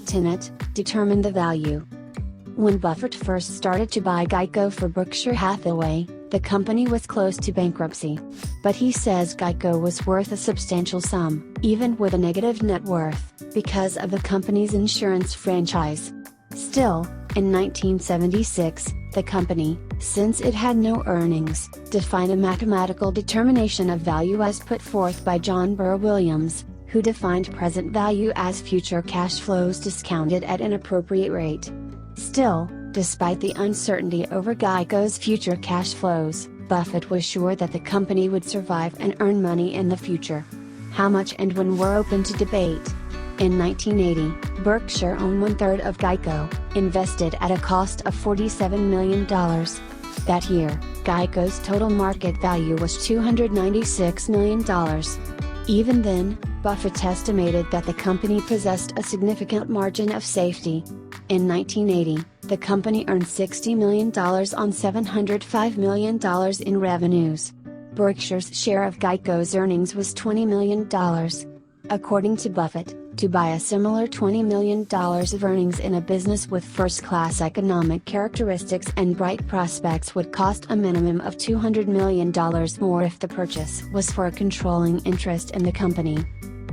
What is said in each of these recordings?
Tenet, determine the value. When Buffett first started to buy Geico for Berkshire Hathaway, the company was close to bankruptcy. But he says Geico was worth a substantial sum, even with a negative net worth, because of the company's insurance franchise. Still, in 1976, the company, since it had no earnings, defined a mathematical determination of value as put forth by John Burr Williams, who defined present value as future cash flows discounted at an appropriate rate. Still, despite the uncertainty over Geico's future cash flows, Buffett was sure that the company would survive and earn money in the future. How much and when were open to debate. In 1980, Berkshire owned one-third of Geico, invested at a cost of $47 million. That year, Geico's total market value was $296 million. Even then, Buffett estimated that the company possessed a significant margin of safety. In 1980, the company earned $60 million on $705 million in revenues. Berkshire's share of Geico's earnings was $20 million. According to Buffett, to buy a similar $20 million of earnings in a business with first-class economic characteristics and bright prospects would cost a minimum of $200 million more if the purchase was for a controlling interest in the company.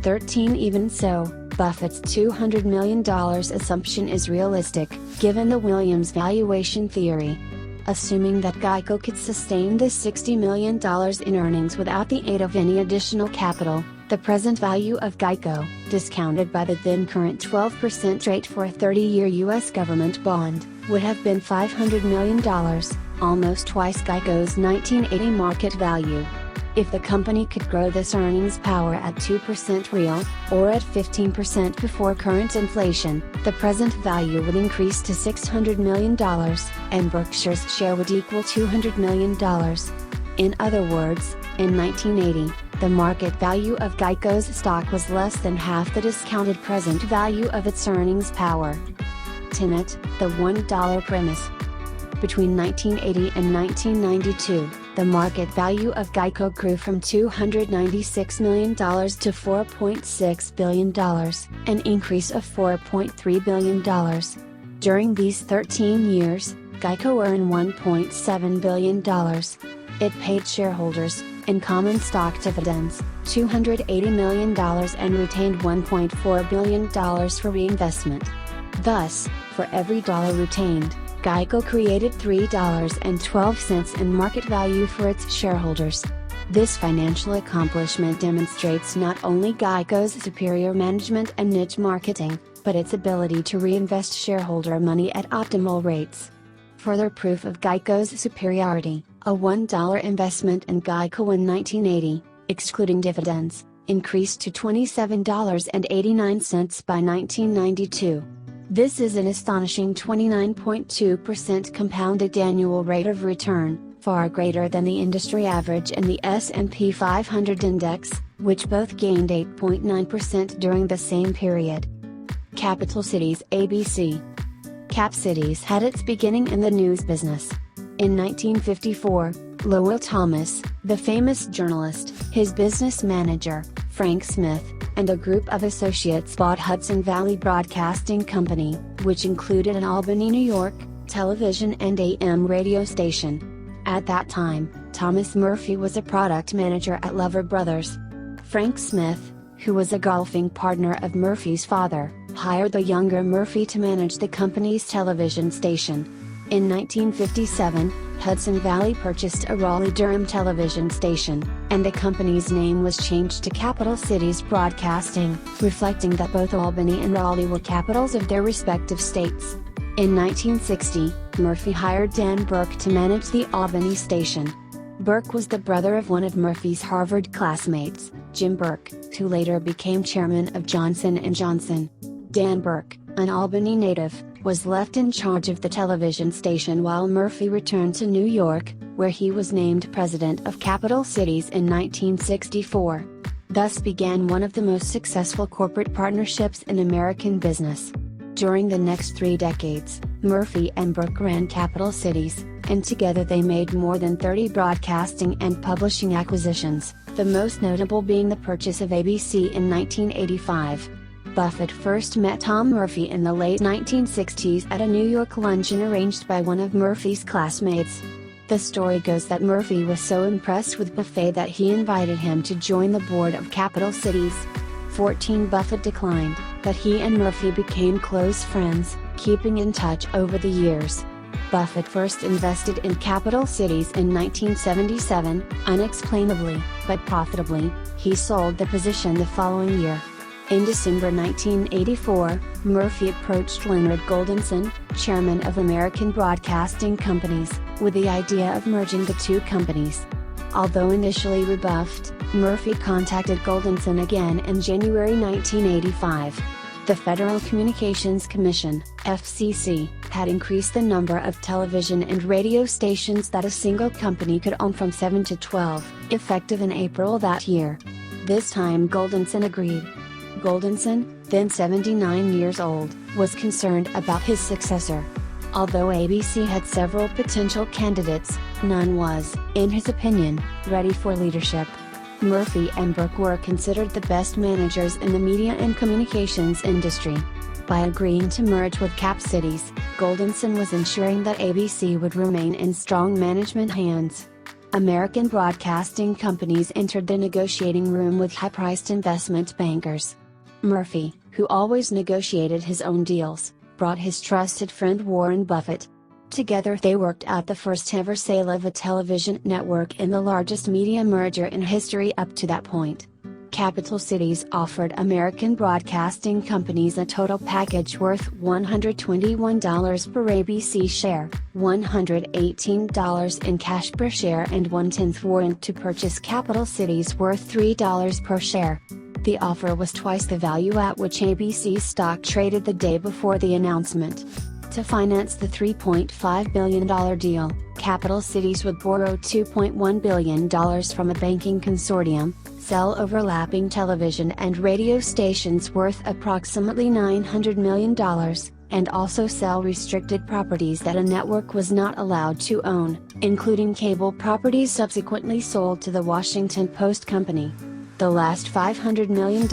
13 Even so, Buffett's $200 million assumption is realistic, given the Williams valuation theory. Assuming that Geico could sustain this $60 million in earnings without the aid of any additional capital, the present value of Geico, discounted by the then current 12% rate for a 30-year U.S. government bond, would have been $500 million, almost twice Geico's 1980 market value. If the company could grow this earnings power at 2% real, or at 15% before current inflation, the present value would increase to $600 million, and Berkshire's share would equal $200 million. In other words, in 1980, the market value of Geico's stock was less than half the discounted present value of its earnings power. Tenet, the $1 premise. Between 1980 and 1992, the market value of Geico grew from $296 million to $4.6 billion, an increase of $4.3 billion. During these 13 years, Geico earned $1.7 billion. It paid shareholders, in common stock dividends, $280 million and retained $1.4 billion for reinvestment. Thus, for every dollar retained, Geico created $3.12 in market value for its shareholders. This financial accomplishment demonstrates not only Geico's superior management and niche marketing, but its ability to reinvest shareholder money at optimal rates. Further proof of Geico's superiority, a $1 investment in Geico in 1980, excluding dividends, increased to $27.89 by 1992. This is an astonishing 29.2% compounded annual rate of return, far greater than the industry average and the S&P 500 index, which both gained 8.9% during the same period. Capital Cities ABC. Cap Cities had its beginning in the news business. In 1954, Lowell Thomas, the famous journalist, his business manager, Frank Smith, and a group of associates bought Hudson Valley Broadcasting Company, which included an Albany, New York, television and AM radio station. At that time, Thomas Murphy was a product manager at Lover Brothers. Frank Smith, who was a golfing partner of Murphy's father, hired the younger Murphy to manage the company's television station. In 1957, Hudson Valley purchased a Raleigh-Durham television station, and the company's name was changed to Capital Cities Broadcasting, reflecting that both Albany and Raleigh were capitals of their respective states. In 1960, Murphy hired Dan Burke to manage the Albany station. Burke was the brother of one of Murphy's Harvard classmates, Jim Burke, who later became chairman of Johnson & Johnson. Dan Burke, an Albany native, was left in charge of the television station while Murphy returned to New York, where he was named president of Capital Cities in 1964. Thus began one of the most successful corporate partnerships in American business. During the next 3 decades, Murphy and Burke ran Capital Cities, and together they made more than 30 broadcasting and publishing acquisitions, the most notable being the purchase of ABC in 1985. Buffett first met Tom Murphy in the late 1960s at a New York luncheon arranged by one of Murphy's classmates. The story goes that Murphy was so impressed with Buffett that he invited him to join the board of Capital Cities. 14 Buffett declined, but he and Murphy became close friends, keeping in touch over the years. Buffett first invested in Capital Cities in 1977, unexplainably, but profitably. He sold the position the following year. In December 1984, Murphy approached Leonard Goldenson, chairman of American Broadcasting Companies, with the idea of merging the two companies. Although initially rebuffed, Murphy contacted Goldenson again in January 1985. The Federal Communications Commission, FCC, had increased the number of television and radio stations that a single company could own from 7 to 12, effective in April that year. This time Goldenson agreed. Goldenson, then 79 years old, was concerned about his successor. Although ABC had several potential candidates, none was, in his opinion, ready for leadership. Murphy and Burke were considered the best managers in the media and communications industry. By agreeing to merge with Cap Cities, Goldenson was ensuring that ABC would remain in strong management hands. American broadcasting companies entered the negotiating room with high-priced investment bankers. Murphy, who always negotiated his own deals, brought his trusted friend Warren Buffett. Together they worked out the first-ever sale of a television network in the largest media merger in history up to that point. Capital Cities offered American broadcasting companies a total package worth $121 per ABC share, $118 in cash per share and 1/10 warrant to purchase Capital Cities worth $3 per share. The offer was twice the value at which ABC stock traded the day before the announcement. To finance the $3.5 billion deal, Capital Cities would borrow $2.1 billion from a banking consortium, sell overlapping television and radio stations worth approximately $900 million, and also sell restricted properties that a network was not allowed to own, including cable properties subsequently sold to the Washington Post Company. The last $500 million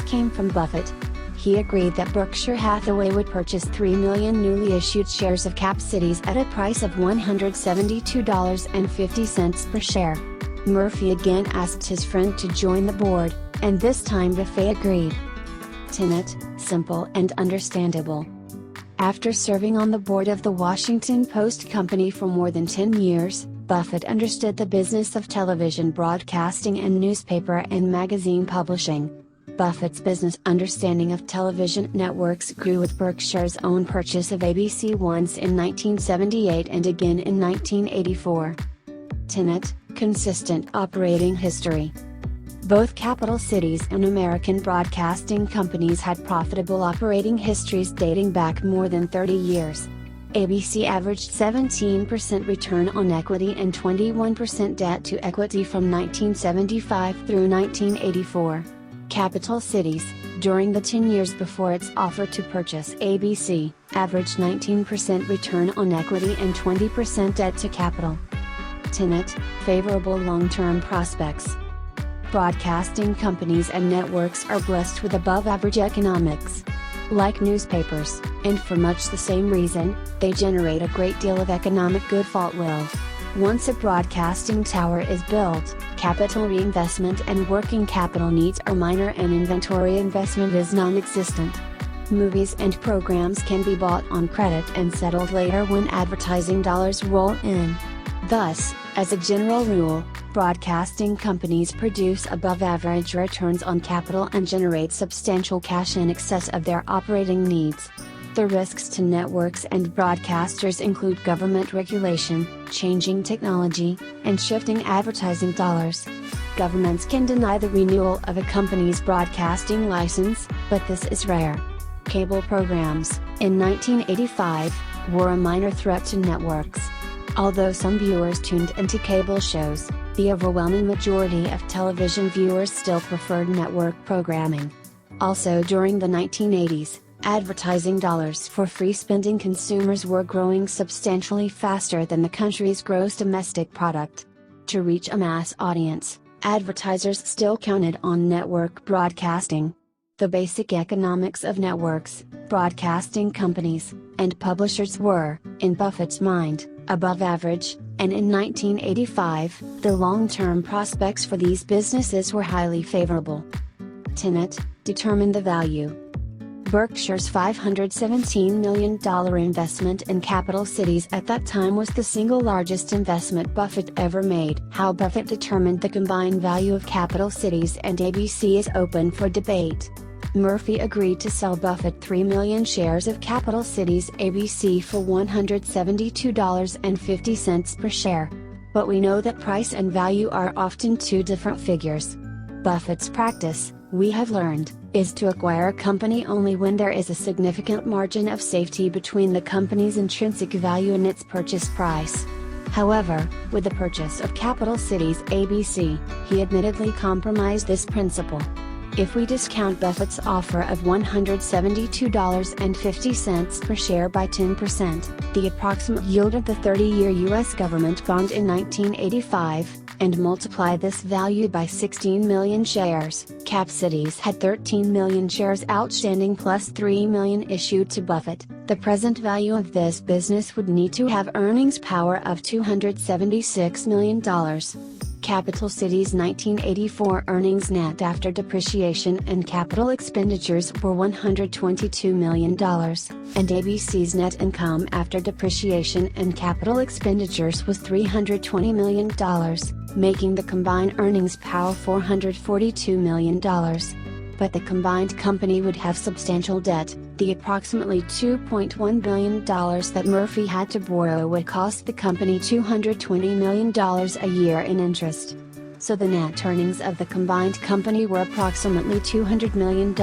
came from Buffett. He agreed that Berkshire Hathaway would purchase 3 million newly issued shares of Cap Cities at a price of $172.50 per share. Murphy again asked his friend to join the board, and this time Buffett agreed. Tenet, simple and understandable. After serving on the board of the Washington Post Company for more than 10 years, Buffett understood the business of television broadcasting and newspaper and magazine publishing. Buffett's business understanding of television networks grew with Berkshire's own purchase of ABC once in 1978 and again in 1984. Tenet, consistent operating history. Both Capital Cities and American broadcasting companies had profitable operating histories dating back more than 30 years. ABC averaged 17% return on equity and 21% debt to equity from 1975 through 1984. Capital Cities, during the 10 years before its offer to purchase ABC, averaged 19% return on equity and 20% debt to capital. Tenet, favorable long-term prospects. Broadcasting companies and networks are blessed with above-average economics. Like newspapers, and for much the same reason, they generate a great deal of economic goodwill. Once a broadcasting tower is built, capital reinvestment and working capital needs are minor and inventory investment is non-existent. Movies and programs can be bought on credit and settled later when advertising dollars roll in. Thus, as a general rule, broadcasting companies produce above-average returns on capital and generate substantial cash in excess of their operating needs. The risks to networks and broadcasters include government regulation, changing technology, and shifting advertising dollars. Governments can deny the renewal of a company's broadcasting license, but this is rare. Cable programs, in 1985, were a minor threat to networks. Although some viewers tuned into cable shows, the overwhelming majority of television viewers still preferred network programming. Also during the 1980s, advertising dollars for free-spending consumers were growing substantially faster than the country's gross domestic product. To reach a mass audience, advertisers still counted on network broadcasting. The basic economics of networks, broadcasting companies, and publishers were, in Buffett's mind, above average, and in 1985, the long-term prospects for these businesses were highly favorable. Tenet, determine the value. Berkshire's $517 million investment in capital cities at that time was the single largest investment Buffett ever made. How Buffett determined the combined value of capital cities and ABC is open for debate. Murphy agreed to sell Buffett 3 million shares of Capital Cities ABC for $172.50 per share. But we know that price and value are often two different figures. Buffett's practice, we have learned, is to acquire a company only when there is a significant margin of safety between the company's intrinsic value and its purchase price. However, with the purchase of Capital Cities ABC, he admittedly compromised this principle. If we discount Buffett's offer of $172.50 per share by 10%, the approximate yield of the 30-year U.S. government bond in 1985, and multiply this value by 16 million shares, Cap Cities had 13 million shares outstanding plus 3 million issued to Buffett. The present value of this business would need to have earnings power of $276 million. Capital Cities' 1984 earnings net after depreciation and capital expenditures were $122 million, and ABC's net income after depreciation and capital expenditures was $320 million, making the combined earnings power $442 million. But the combined company would have substantial debt. The approximately $2.1 billion that Murphy had to borrow would cost the company $220 million a year in interest. So the net earnings of the combined company were approximately $200 million.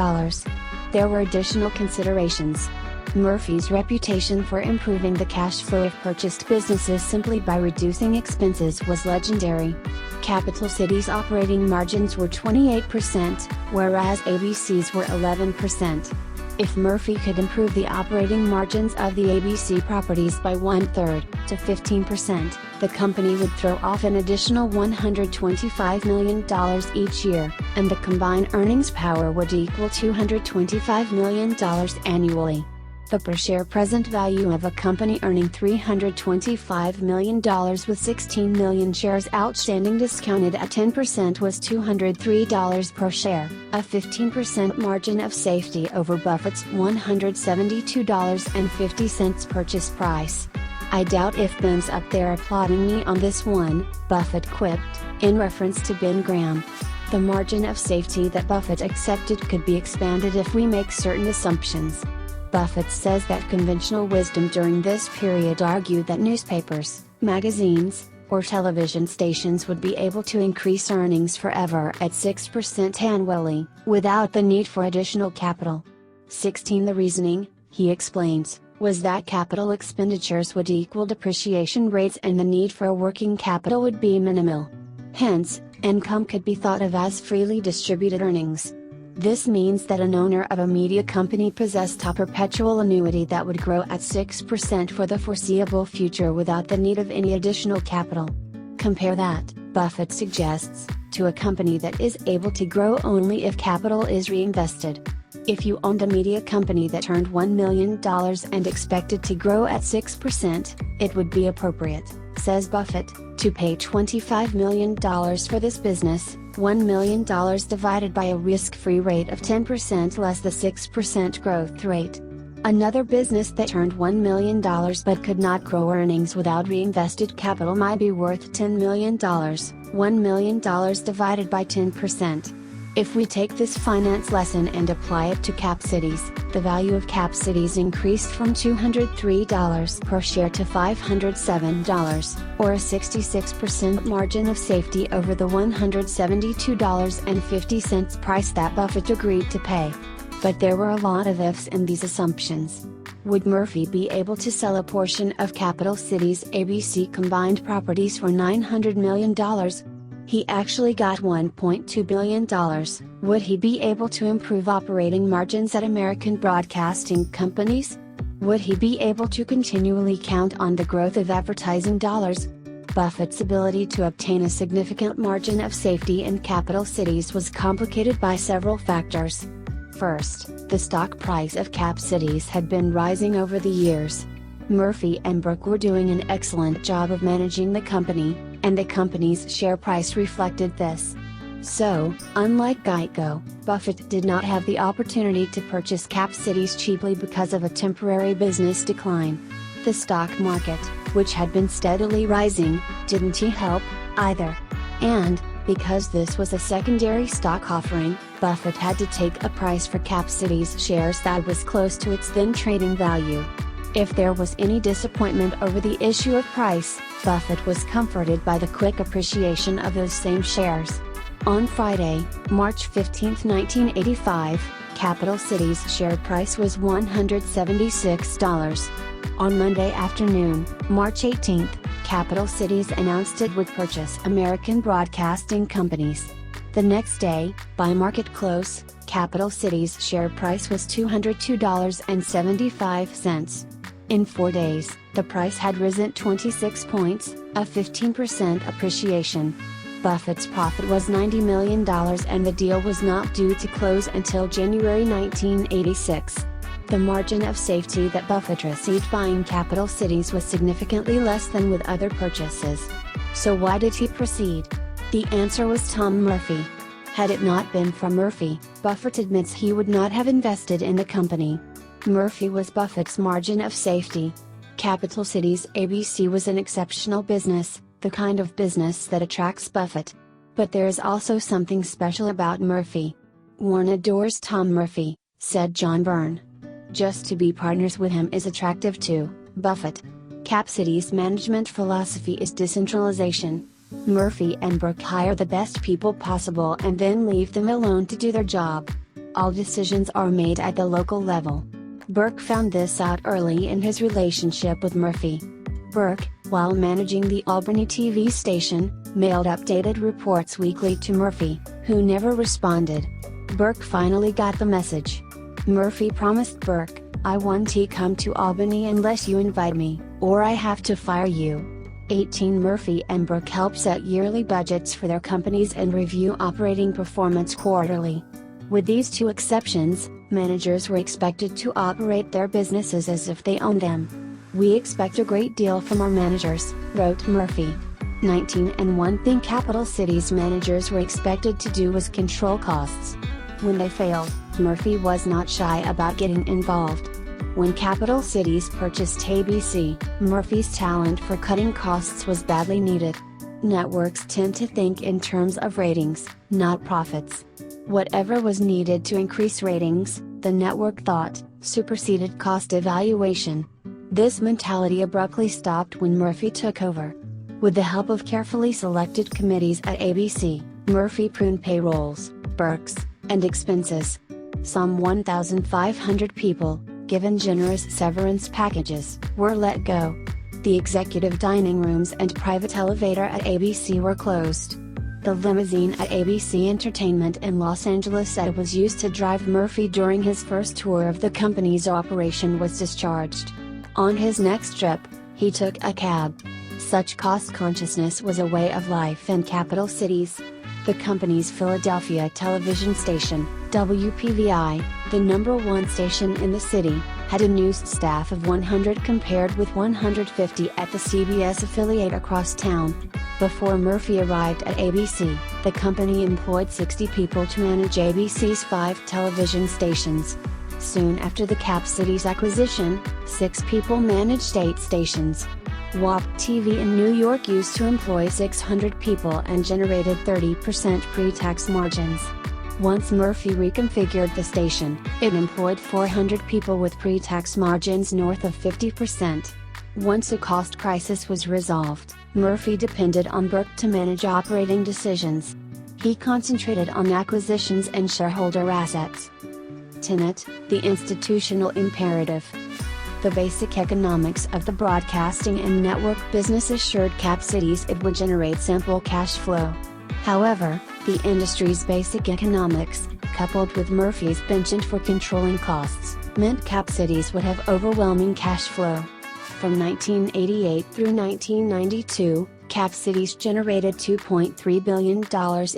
There were additional considerations. Murphy's reputation for improving the cash flow of purchased businesses simply by reducing expenses was legendary. Capital Cities' operating margins were 28%, whereas ABC's were 11%. If Murphy could improve the operating margins of the ABC properties by 1/3 to 15%, the company would throw off an additional $125 million each year, and the combined earnings power would equal $225 million annually. The per share present value of a company earning $325 million with 16 million shares outstanding discounted at 10% was $203 per share, a 15% margin of safety over Buffett's $172.50 purchase price. I doubt if Ben's up there applauding me on this one, Buffett quipped, in reference to Ben Graham. The margin of safety that Buffett accepted could be expanded if we make certain assumptions. Buffett says that conventional wisdom during this period argued that newspapers, magazines, or television stations would be able to increase earnings forever at 6% annually, without the need for additional capital. 16 The reasoning, he explains, was that capital expenditures would equal depreciation rates and the need for a working capital would be minimal. Hence, income could be thought of as freely distributed earnings. This means that an owner of a media company possessed a perpetual annuity that would grow at 6% for the foreseeable future without the need of any additional capital. Compare that, Buffett suggests, to a company that is able to grow only if capital is reinvested. If you owned a media company that earned $1 million and expected to grow at 6%, it would be appropriate, says Buffett, to pay $25 million for this business. $1 million divided by a risk-free rate of 10% less the 6% growth rate. Another business that earned $1 million but could not grow earnings without reinvested capital might be worth $10 million, $1 million divided by 10%. If we take this finance lesson and apply it to Cap Cities, the value of Cap Cities increased from $203 per share to $507, or a 66% margin of safety over the $172.50 price that Buffett agreed to pay. But there were a lot of ifs in these assumptions. Would Murphy be able to sell a portion of Capital Cities ABC combined properties for $900 million? He actually got $1.2 billion. Would he be able to improve operating margins at American broadcasting companies? Would he be able to continually count on the growth of advertising dollars? Buffett's ability to obtain a significant margin of safety in Capital Cities was complicated by several factors. First, the stock price of Cap Cities had been rising over the years. Murphy and Burke were doing an excellent job of managing the company, and the company's share price reflected this. So, unlike Geico, Buffett did not have the opportunity to purchase Cap Cities cheaply because of a temporary business decline. The stock market, which had been steadily rising, didn't help, either. And, because this was a secondary stock offering, Buffett had to take a price for Cap Cities shares that was close to its then trading value. If there was any disappointment over the issue of price, Buffett was comforted by the quick appreciation of those same shares. On Friday, March 15, 1985, Capital Cities' share price was $176. On Monday afternoon, March 18, Capital Cities announced it would purchase American Broadcasting Companies. The next day, by market close, Capital Cities' share price was $202.75. In 4 days, the price had risen 26 points, a 15% appreciation. Buffett's profit was $90 million and the deal was not due to close until January 1986. The margin of safety that Buffett received buying Capital Cities was significantly less than with other purchases. So why did he proceed? The answer was Tom Murphy. Had it not been for Murphy, Buffett admits he would not have invested in the company. Murphy was Buffett's margin of safety. Capital Cities ABC was an exceptional business, the kind of business that attracts Buffett. But there is also something special about Murphy. Warren adores Tom Murphy, said John Byrne. Just to be partners with him is attractive to Buffett. Cap Cities' management philosophy is decentralization. Murphy and Burke hire the best people possible and then leave them alone to do their job. All decisions are made at the local level. Burke found this out early in his relationship with Murphy. Burke, while managing the Albany TV station, mailed updated reports weekly to Murphy, who never responded. Burke finally got the message. Murphy promised Burke, "I won't come to Albany unless you invite me, or I have to fire you." 18 Murphy and Burke help set yearly budgets for their companies and review operating performance quarterly. With these two exceptions, managers were expected to operate their businesses as if they owned them. "We expect a great deal from our managers," wrote Murphy. 19 And one thing Capital Cities managers were expected to do was control costs. When they failed, Murphy was not shy about getting involved. When Capital Cities purchased ABC, Murphy's talent for cutting costs was badly needed. Networks tend to think in terms of ratings, not profits. Whatever was needed to increase ratings, the network thought, superseded cost evaluation. This mentality abruptly stopped when Murphy took over. With the help of carefully selected committees at ABC, Murphy pruned payrolls, perks, and expenses. Some 1,500 people, given generous severance packages, were let go. The executive dining rooms and private elevator at ABC were closed. The limousine at ABC Entertainment in Los Angeles that was used to drive Murphy during his first tour of the company's operation was discharged. On his next trip, he took a cab. Such cost consciousness was a way of life in Capital Cities. The company's Philadelphia television station, WPVI, the #1 station in the city, had a news staff of 100 compared with 150 at the CBS affiliate across town. Before Murphy arrived at ABC, the company employed 60 people to manage ABC's 5 television stations. Soon after the Cap Cities acquisition, 6 people managed 8 stations. WAP TV in New York used to employ 600 people and generated 30% pre-tax margins. Once Murphy reconfigured the station, it employed 400 people with pre-tax margins north of 50%. Once a cost crisis was resolved, Murphy depended on Burke to manage operating decisions. He concentrated on acquisitions and shareholder assets. Tenet, the institutional imperative. The basic economics of the broadcasting and network business assured Cap Cities it would generate simple cash flow. However, the industry's basic economics, coupled with Murphy's penchant for controlling costs, meant Cap Cities would have overwhelming cash flow. From 1988 through 1992, Cap Cities generated $2.3 billion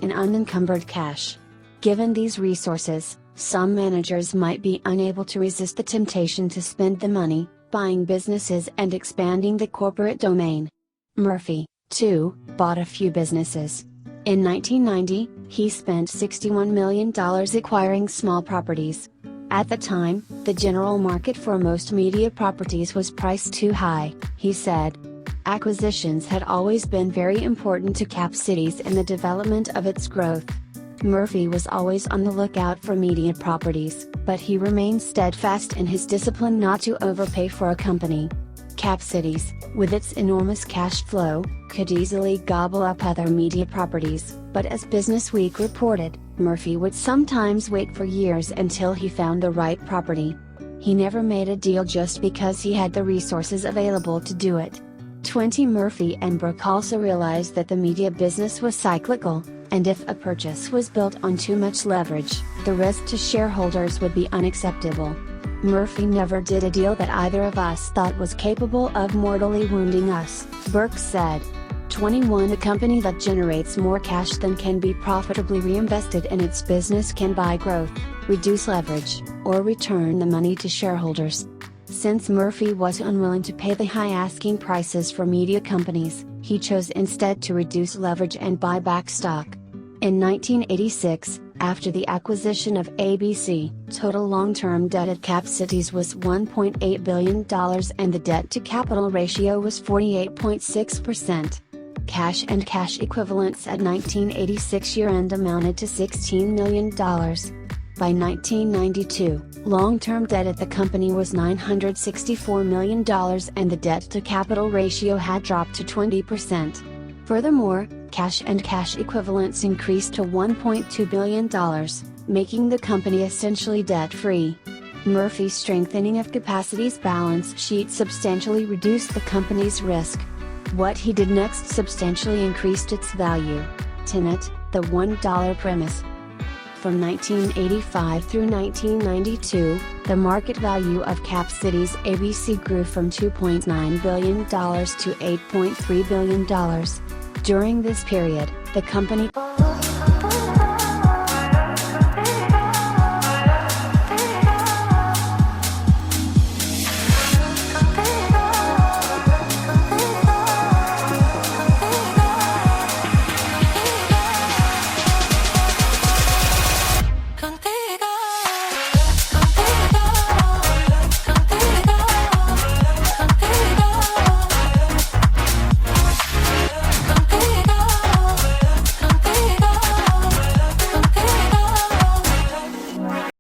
in unencumbered cash. Given these resources, Some managers might be unable to resist the temptation to spend the money, buying businesses and expanding the corporate domain. Murphy, too, bought a few businesses. In 1990, he spent $61 million acquiring small properties. At the time, the general market for most media properties was priced too high, he said. Acquisitions had always been very important to Cap Cities in the development of its growth. Murphy was always on the lookout for media properties, but he remained steadfast in his discipline not to overpay for a company. Cap Cities, with its enormous cash flow, could easily gobble up other media properties, but as Business Week reported, Murphy would sometimes wait for years until he found the right property. He never made a deal just because he had the resources available to do it. Murphy and Brooke also realized that the media business was cyclical, and if a purchase was built on too much leverage, the risk to shareholders would be unacceptable. Murphy never did a deal that either of us thought was capable of mortally wounding us, Brooke said. 21 A company that generates more cash than can be profitably reinvested in its business can buy growth, reduce leverage, or return the money to shareholders. Since Murphy was unwilling to pay the high asking prices for media companies, he chose instead to reduce leverage and buy back stock. In 1986, after the acquisition of ABC, total long-term debt at Cap Cities was $1.8 billion and the debt-to-capital ratio was 48.6%. Cash and cash equivalents at 1986 year-end amounted to $16 million. By 1992, long-term debt at the company was $964 million and the debt-to-capital ratio had dropped to 20%. Furthermore, cash and cash equivalents increased to $1.2 billion, making the company essentially debt-free. Murphy's strengthening of Capacity's balance sheet substantially reduced the company's risk. What he did next substantially increased its value. Tenet, the $1 premise. From 1985 through 1992, the market value of Cap Cities ABC grew from $2.9 billion to $8.3 billion. During this period, the company